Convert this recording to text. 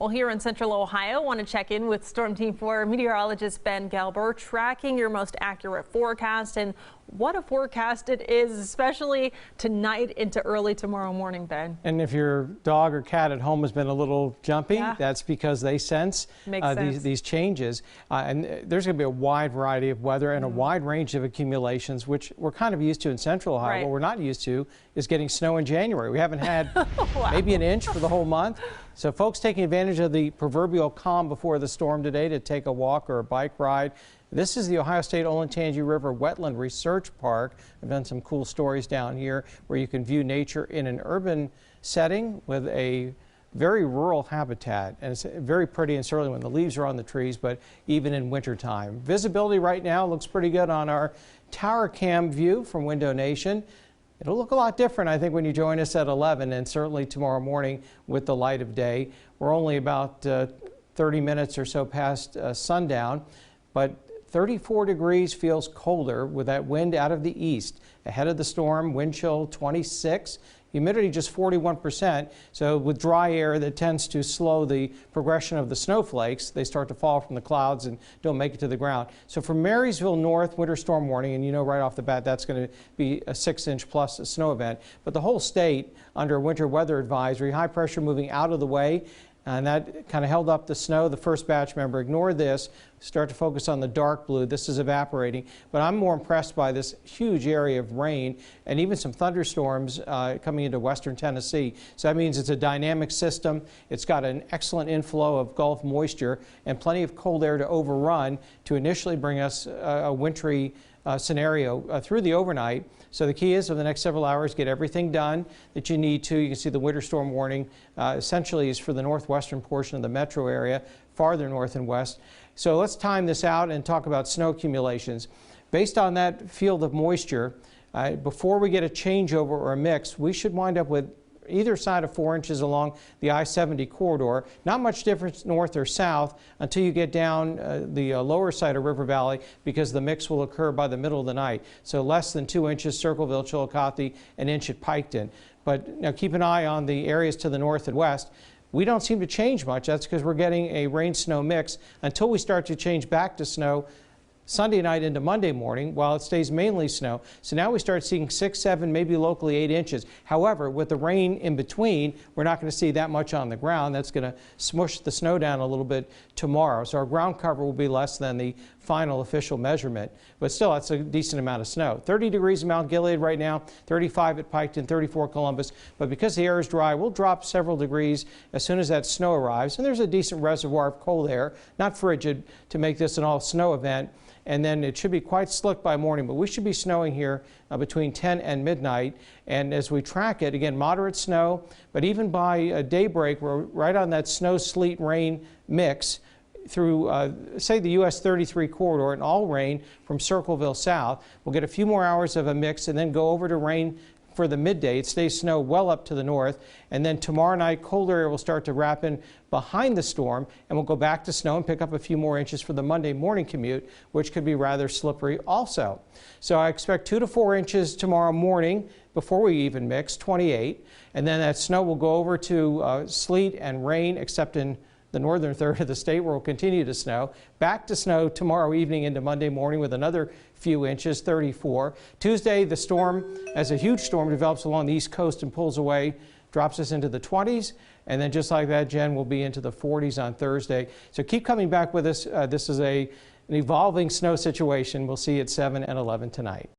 Well, here in Central Ohio, I want to check in with Storm Team 4 meteorologist Ben Gelber, tracking your most accurate forecast. And what a forecast it is, especially tonight into early tomorrow morning, Ben. And if your dog or cat at home has been a little jumpy, that's because they sense these changes. And there's going to be a wide variety of weather and a wide range of accumulations, which we're kind of used to in Central Ohio. What we're not used to is getting snow in January. We haven't had maybe an inch for the whole month. So folks taking advantage of the proverbial calm before the storm today to take a walk or a bike ride. This is the Ohio State Olentangy River Wetland Research Park. I've done some cool stories down here where you can view nature in an urban setting with a very rural habitat. And it's very pretty, and certainly when the leaves are on the trees, but even in wintertime. Visibility right now looks pretty good on our tower cam view from Window Nation. It'll look a lot different, I think, when you join us at 11 and certainly tomorrow morning with the light of day. We're only about 30 minutes or so past sundown, but 34 degrees feels colder with that wind out of the east. Ahead of the storm, wind chill 26, humidity just 41%. So with dry air, that tends to slow the progression of the snowflakes. They start to fall from the clouds and don't make it to the ground. So from Marysville north, winter storm warning, and you know right off the bat that's going to be a 6-inch plus snow event. But the whole state under winter weather advisory, high pressure moving out of the way. And that kind of held up the snow. The first batch, remember, ignore this. Start to focus on the dark blue. This is evaporating. But I'm more impressed by this huge area of rain and even some thunderstorms coming into western Tennessee. So that means it's a dynamic system. It's got an excellent inflow of Gulf moisture and plenty of cold air to overrun to initially bring us a wintry scenario through the overnight. So the key is over the next several hours, get everything done that you need to. You can see the winter storm warning essentially is for the northwestern portion of the metro area, farther north and west. So let's time this out and talk about snow accumulations. Based on that field of moisture, before we get a changeover or a mix, we should wind up with either side of 4 inches along the I-70 corridor. Not much difference north or south until you get down the lower side of River Valley, because the mix will occur by the middle of the night. So less than 2 inches Circleville, Chillicothe, an inch at Piketon. But now keep an eye on the areas to the north and west. We don't seem to change much. That's because we're getting a rain-snow mix until we start to change back to snow Sunday night into Monday morning, while it stays mainly snow. So now we start seeing 6, 7, maybe locally 8 inches. However, with the rain in between, we're not going to see that much on the ground. That's going to smush the snow down a little bit tomorrow. So our ground cover will be less than the final official measurement. But still, that's a decent amount of snow. 30 degrees in Mount Gilead right now, 35 at Piketon, 34 Columbus. But because the air is dry, we'll drop several degrees as soon as that snow arrives. And there's a decent reservoir of cold air, not frigid, to make this an all-snow event. And then it should be quite slick by morning, but we should be snowing here between 10 and midnight. And as we track it, again, moderate snow, but even by daybreak, we're right on that snow, sleet, rain mix through, say, the US 33 corridor, and all rain from Circleville south. We'll get a few more hours of a mix and then go over to rain for the midday. It stays snow well up to the north, and then tomorrow night colder air will start to wrap in behind the storm, and we'll go back to snow and pick up a few more inches for the Monday morning commute, which could be rather slippery also. So I expect 2 to 4 inches tomorrow morning before we even mix, 28, and then that snow will go over to sleet and rain, except in the northern third of the state where it will continue to snow. Back to snow tomorrow evening into Monday morning with another few inches, 34. Tuesday, the storm, as a huge storm develops along the east coast and pulls away, drops us into the 20s. And then just like that, Jen, will be into the 40s on Thursday. So keep coming back with us. This is an evolving snow situation. We'll see you at 7 and 11 tonight.